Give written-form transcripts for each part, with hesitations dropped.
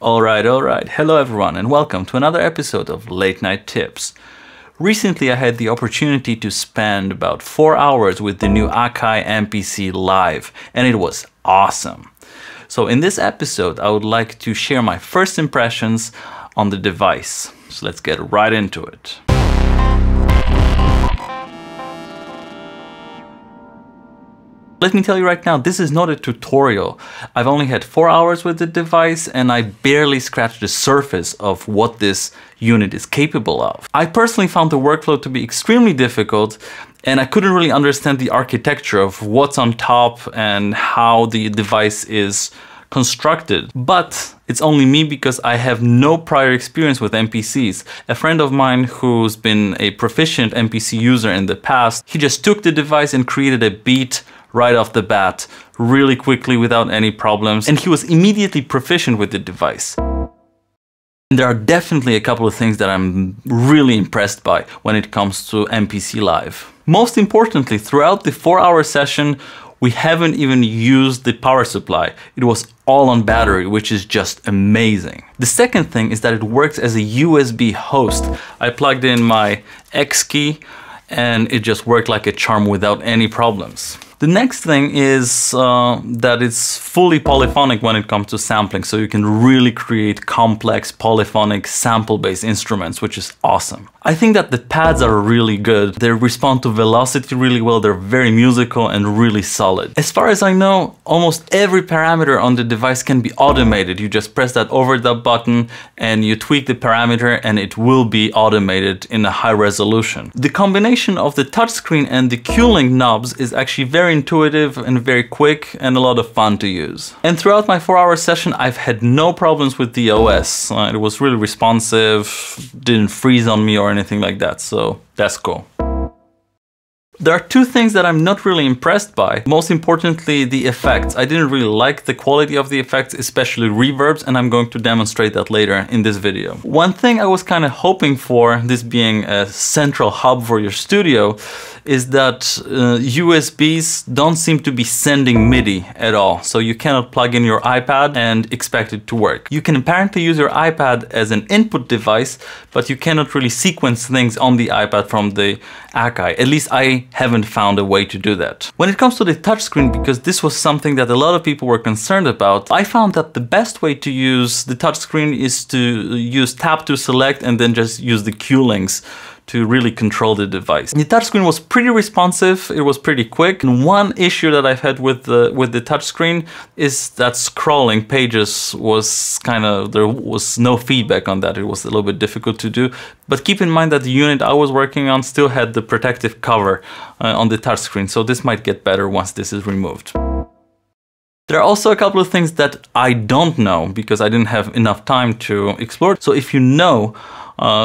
Alright. Hello everyone and welcome to another episode of Late Night Tips. Recently I had the opportunity to spend about 4 hours with the new AKAI MPC live, and it was awesome. So in this episode I would like to share my first impressions on the device. So let's get right into it. Let me tell you right now, this is not a tutorial. I've only had 4 hours with the device and I barely scratched the surface of what this unit is capable of. I personally found the workflow to be extremely difficult and I couldn't really understand the architecture of what's on top and how the device is constructed. But it's only me because I have no prior experience with MPCs. A friend of mine who's been a proficient MPC user in the past, he just took the device and created a beat right off the bat, really quickly without any problems, and he was immediately proficient with the device. And there are definitely a couple of things that I'm really impressed by when it comes to MPC Live. Most importantly, throughout the 4-hour session, we haven't even used the power supply. It was all on battery, which is just amazing. The second thing is that it works as a USB host. I plugged in my X key and it just worked like a charm without any problems. The next thing is that it's fully polyphonic when it comes to sampling, so you can really create complex polyphonic sample-based instruments, which is awesome. I think that the pads are really good. They respond to velocity really well, they're very musical and really solid. As far as I know, almost every parameter on the device can be automated. You just press that overdub button and you tweak the parameter and it will be automated in a high resolution. The combination of the touchscreen and the Q-Link knobs is actually very intuitive and very quick and a lot of fun to use. And throughout my 4-hour session I've had no problems with the OS. It was really responsive, didn't freeze on me or anything like that, so that's cool. There are two things that I'm not really impressed by. Most importantly, the effects. I didn't really like the quality of the effects, especially reverbs, and I'm going to demonstrate that later in this video. One thing I was kind of hoping for, this being a central hub for your studio, is that USBs don't seem to be sending MIDI at all. So you cannot plug in your iPad and expect it to work. You can apparently use your iPad as an input device, but you cannot really sequence things on the iPad from the AKAI. At least I haven't found a way to do that. When it comes to the touchscreen, because this was something that a lot of people were concerned about, I found that the best way to use the touchscreen is to use tap to select and then just use the Q-links to really control the device. The touchscreen was pretty responsive, it was pretty quick. And one issue that I've had with the touchscreen is that scrolling pages was there was no feedback on that. It was a little bit difficult to do. But keep in mind that the unit I was working on still had the protective cover on the touchscreen, so this might get better once this is removed. There are also a couple of things that I don't know because I didn't have enough time to explore. So if you know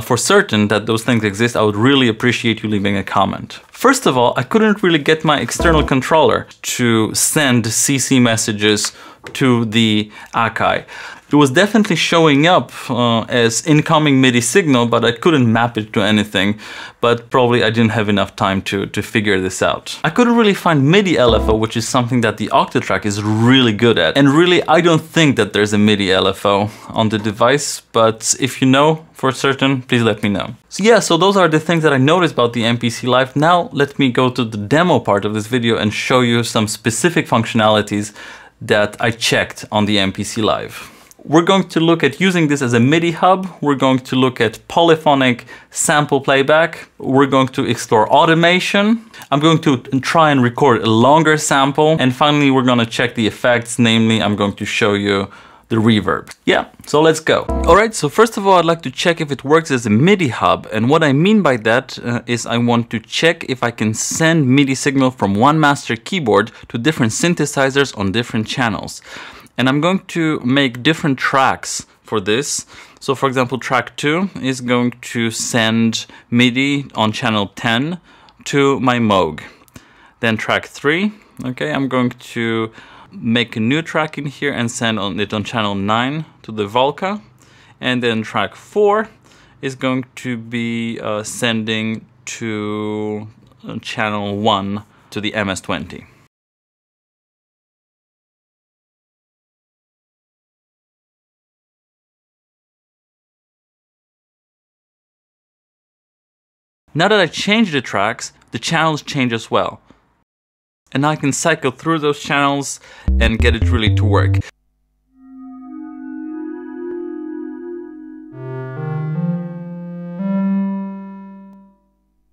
for certain that those things exist, I would really appreciate you leaving a comment. First of all, I couldn't really get my external controller to send CC messages to the AKAI. It was definitely showing up as incoming MIDI signal, but I couldn't map it to anything. But probably I didn't have enough time to figure this out. I couldn't really find MIDI LFO, which is something that the Octatrack is really good at. And really, I don't think that there's a MIDI LFO on the device, but if you know for certain, please let me know. So yeah, so those are the things that I noticed about the MPC Live. Now let me go to the demo part of this video and show you some specific functionalities that I checked on the MPC Live. We're going to look at using this as a MIDI hub. We're going to look at polyphonic sample playback. We're going to explore automation. I'm going to try and record a longer sample. And finally, we're going to check the effects. Namely, I'm going to show you the reverb. Yeah, so let's go. All right, so first of all, I'd like to check if it works as a MIDI hub. And what I mean by that is I want to check if I can send MIDI signal from one master keyboard to different synthesizers on different channels. And I'm going to make different tracks for this. So for example, track 2 is going to send MIDI on channel 10 to my Moog. Then track 3, okay, I'm going to make a new track in here and send it on channel 9 to the Volca. And then track 4 is going to be sending to channel 1 to the MS-20. Now that I changed the tracks, the channels change as well. And now I can cycle through those channels and get it really to work.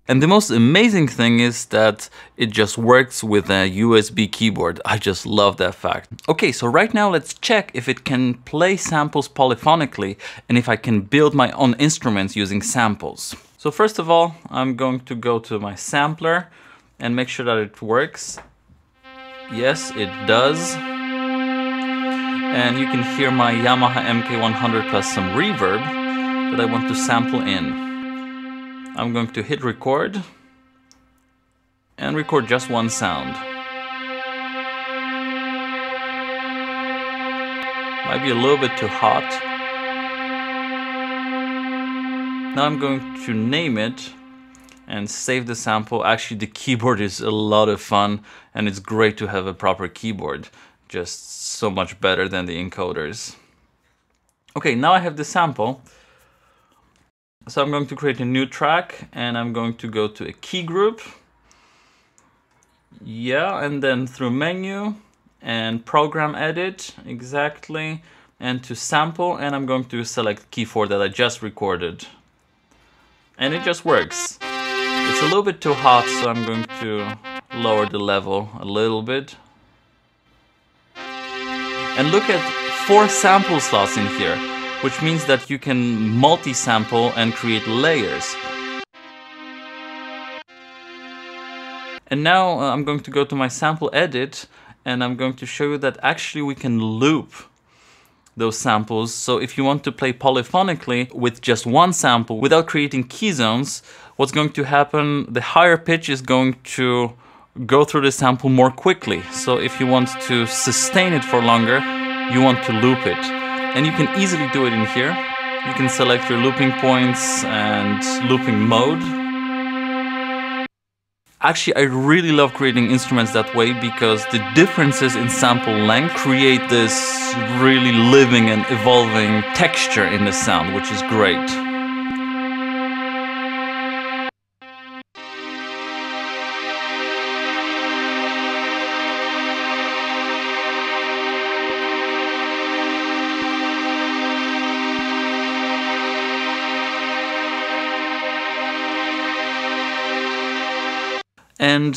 And the most amazing thing is that it just works with a USB keyboard. I just love that fact. Okay, so right now let's check if it can play samples polyphonically and if I can build my own instruments using samples. So first of all, I'm going to go to my sampler and make sure that it works. Yes, it does. And you can hear my Yamaha MK-100 plus some reverb that I want to sample in. I'm going to hit record and record just one sound. Might be a little bit too hot. Now I'm going to name it and save the sample. Actually, the keyboard is a lot of fun and it's great to have a proper keyboard. Just so much better than the encoders. Okay, now I have the sample. So I'm going to create a new track and I'm going to go to a key group. Yeah, and then through menu and program edit, exactly, and to sample, and I'm going to select key 4 that I just recorded. And it just works. It's a little bit too hot, so I'm going to lower the level a little bit. And look at 4 sample slots in here, which means that you can multi-sample and create layers. And now I'm going to go to my sample edit and I'm going to show you that actually we can loop those samples. So if you want to play polyphonically with just one sample without creating key zones, what's going to happen, the higher pitch is going to go through the sample more quickly. So if you want to sustain it for longer, you want to loop it. And you can easily do it in here. You can select your looping points and looping mode. Actually, I really love creating instruments that way because the differences in sample length create this really living and evolving texture in the sound, which is great. And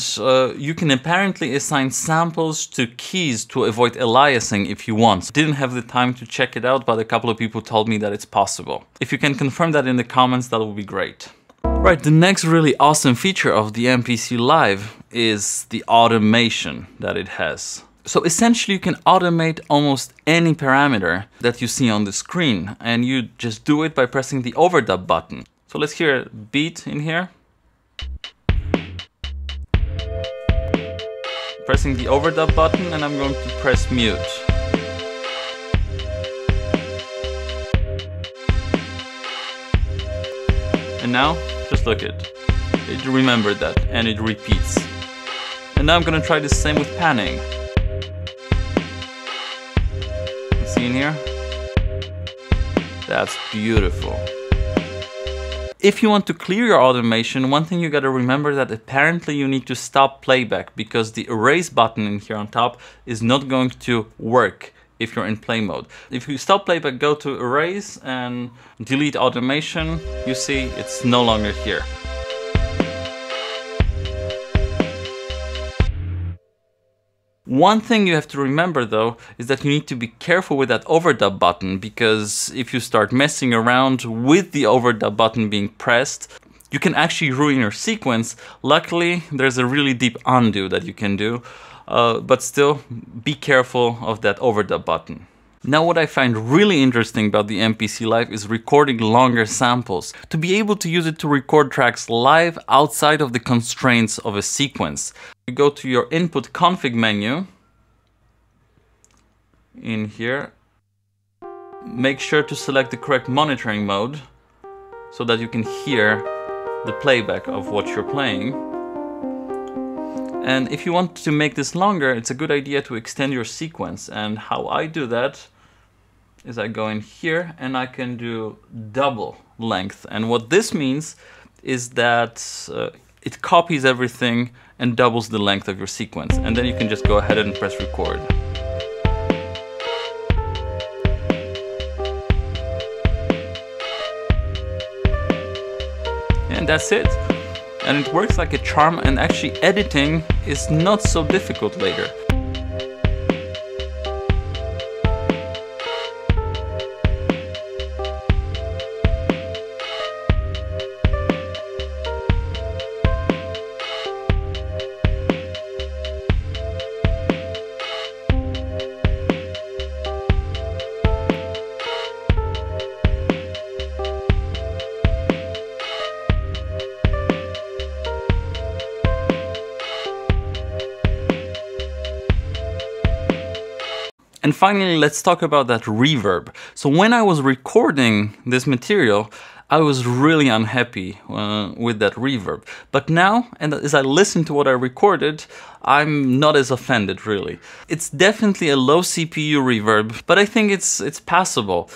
you can apparently assign samples to keys to avoid aliasing if you want. Didn't have the time to check it out, but a couple of people told me that it's possible. If you can confirm that in the comments, that would be great. Right, the next really awesome feature of the MPC Live is the automation that it has. So essentially you can automate almost any parameter that you see on the screen, and you just do it by pressing the overdub button. So let's hear a beat in here. Pressing the overdub button, and I'm going to press mute. And now, just look at it. It remembered that, and it repeats. And now I'm gonna try the same with panning. See in here? That's beautiful. If you want to clear your automation, one thing you gotta remember that apparently you need to stop playback because the erase button in here on top is not going to work if you're in play mode. If you stop playback, go to erase and delete automation, you see it's no longer here. One thing you have to remember though is that you need to be careful with that overdub button, because if you start messing around with the overdub button being pressed, you can actually ruin your sequence. Luckily, there's a really deep undo that you can do, but still be careful of that overdub button. Now what I find really interesting about the MPC Live is recording longer samples. To be able to use it to record tracks live outside of the constraints of a sequence. You go to your input config menu. In here. Make sure to select the correct monitoring mode so that you can hear the playback of what you're playing. And if you want to make this longer, it's a good idea to extend your sequence. And how I do that is I go in here and I can do double length. And what this means is that it copies everything and doubles the length of your sequence. And then you can just go ahead and press record. And that's it. And it works like a charm, and actually editing is not so difficult later. And finally, let's talk about that reverb. So when I was recording this material, I was really unhappy with that reverb. But now, and as I listen to what I recorded, I'm not as offended, really. It's definitely a low CPU reverb, but I think it's passable.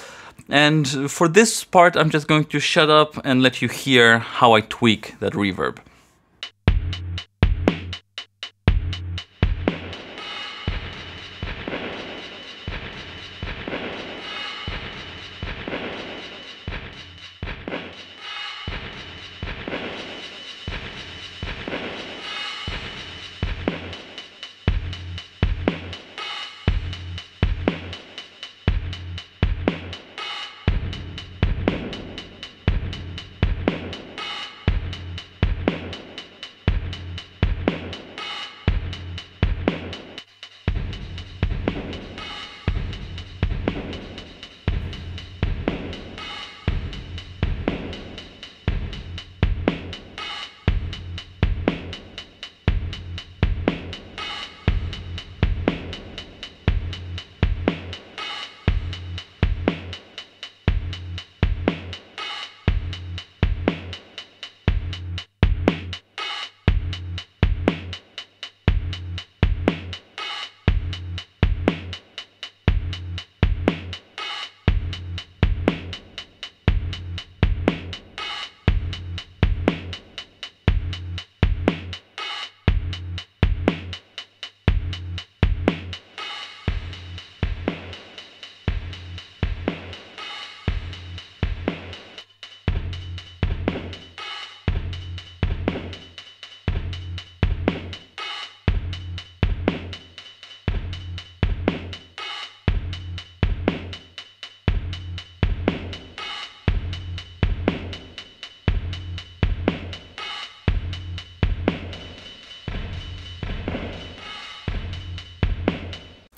And for this part, I'm just going to shut up and let you hear how I tweak that reverb.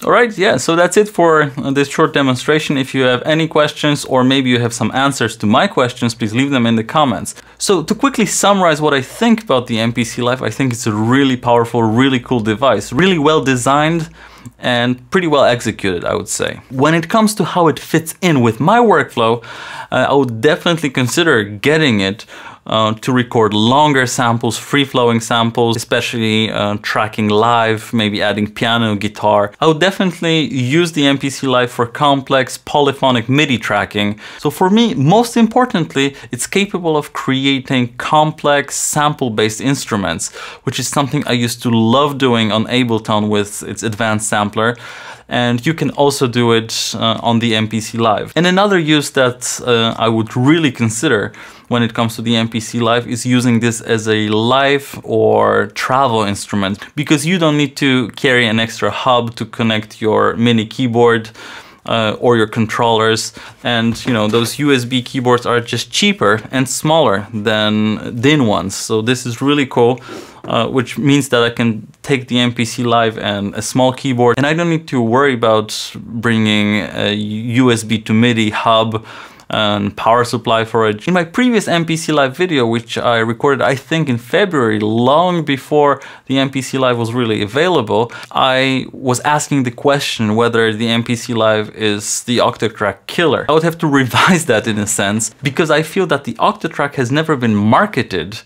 Alright, yeah, so that's it for this short demonstration. If you have any questions, or maybe you have some answers to my questions, please leave them in the comments. So to quickly summarize what I think about the MPC Live, I think it's a really powerful, really cool device, really well designed and pretty well executed, I would say. When it comes to how it fits in with my workflow, I would definitely consider getting it to record longer samples, free-flowing samples, especially tracking live, maybe adding piano, guitar. I would definitely use the MPC Live for complex polyphonic MIDI tracking. So for me, most importantly, it's capable of creating complex sample-based instruments, which is something I used to love doing on Ableton with its advanced sampler. And you can also do it on the MPC Live. And another use that I would really consider when it comes to the MPC Live is using this as a live or travel instrument, because you don't need to carry an extra hub to connect your mini keyboard or your controllers. And you know, those USB keyboards are just cheaper and smaller than DIN ones. So this is really cool. Which means that I can take the MPC Live and a small keyboard, and I don't need to worry about bringing a USB to MIDI hub and power supply for it. In my previous MPC Live video, which I recorded I think in February, long before the MPC Live was really available, I was asking the question whether the MPC Live is the Octatrack killer. I would have to revise that in a sense, because I feel that the Octatrack has never been marketed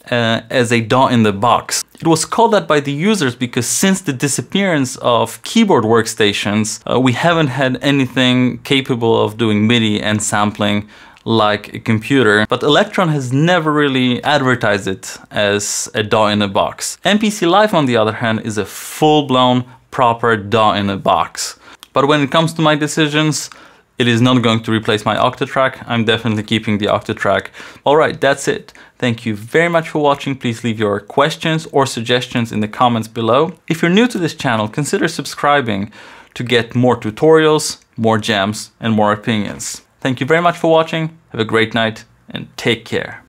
as a DAW in the box. It was called that by the users because since the disappearance of keyboard workstations, we haven't had anything capable of doing MIDI and sampling like a computer, but Elektron has never really advertised it as a DAW in a box. MPC Live, on the other hand, is a full-blown proper DAW in a box. But when it comes to my decisions, it is not going to replace my Octatrack. I'm definitely keeping the Octatrack. Alright, that's it. Thank you very much for watching. Please leave your questions or suggestions in the comments below. If you're new to this channel, consider subscribing to get more tutorials, more jams, and more opinions. Thank you very much for watching. Have a great night and take care.